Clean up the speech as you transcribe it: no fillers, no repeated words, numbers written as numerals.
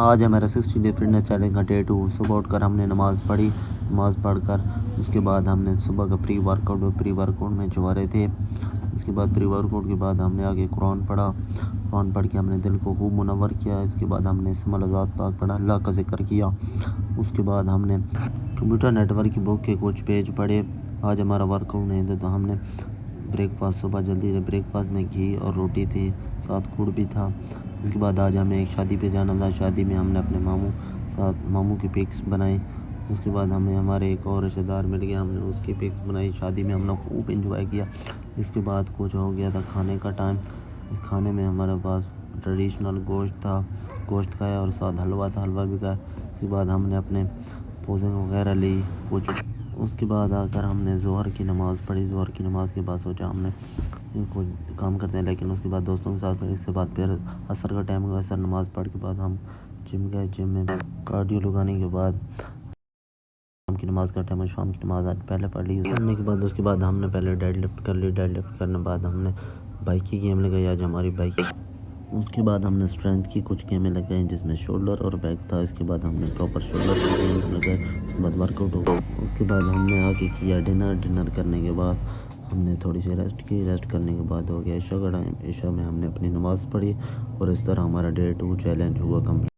آج ہمارا 60 day fitness challenge کا ڈے 2۔ صبح اٹھ کر ہم نے نماز پڑھی، نماز پڑھ کر اس کے بعد ہم نے صبح کا پری ورک آؤٹ میں جو رہے تھے۔ اس کے بعد پری ورک آؤٹ کے بعد ہم نے آگے قرآن پڑھ کے ہم نے دل کو خوب منور کیا۔ اس کے بعد ہم نے اسم الذات پاک پڑھا، اللہ کا ذکر کیا۔ اس کے بعد ہم نے کمپیوٹر نیٹ ورک کی بک کے کچھ پیج پڑھے۔ آج ہمارا ورک آؤٹ نہیں تھا تو ہم نے بریک فاسٹ صبح جلدی سے بریک فاسٹ میں گھی اور روٹی تھی، ساتھ گڑ بھی تھا۔ اس کے بعد آج ہمیں ایک شادی پہ جانا تھا، شادی میں ہم نے اپنے ماموں کی پکس بنائی۔ اس کے بعد ہمیں ہمارے ایک اور رشتہ دار مل گیا، ہم نے اس کی پکس بنائی۔ شادی میں ہم نے خوب انجوائے کیا۔ اس کے بعد کچھ ہو گیا تھا کھانے کا ٹائم۔ اس کھانے میں ہمارے پاس ٹریڈیشنل گوشت تھا، گوشت کھایا اور ساتھ حلوہ تھا، حلوہ بھی کھایا۔ اس کے بعد ہم نے اپنے پوزنگ وغیرہ لی کچھ۔ اس کے بعد آ کر ہم نے ظہر کی نماز پڑھی۔ ظہر کی نماز کے بعد سوچا ہم نے کچھ کام کرتے ہیں، لیکن اس کے بعد دوستوں کے ساتھ پھر اس کے بعد پھر عصر کا ٹائم ہوا۔ عصر نماز پڑھ کے بعد ہم جم گئے۔ جم میں کارڈیو لگانے کے بعد شام کی نماز کا ٹائم ہے، شام کی نماز آج پہلے پڑھ لی۔ پڑھنے کے بعد اس کے بعد ہم نے پہلے ڈیڈ لفٹ کر لی۔ ڈیڈ لفٹ کرنے کے بعد ہم نے بائک کی گیم لگائی، آج ہماری بائک۔ اس کے بعد ہم نے اسٹرینتھ کی کچھ گیمیں لگائیں جس میں شولڈر اور بیک تھا۔ اس کے بعد ہم نے پراپر شولڈر کی گیمز لگائے۔ اس کے بعد ورک آؤٹ ہو گیا۔ اس کے بعد ہم نے آگے کیا ڈنر کرنے کے بعد ہم نے تھوڑی سی ریسٹ کی۔ ریسٹ کرنے کے بعد ہو گیا عشاء کا ٹائم۔ عشاء میں ہم نے اپنی نماز پڑھی اور اس طرح ہمارا ڈے 2 چیلنج ہوا کمپلیٹ۔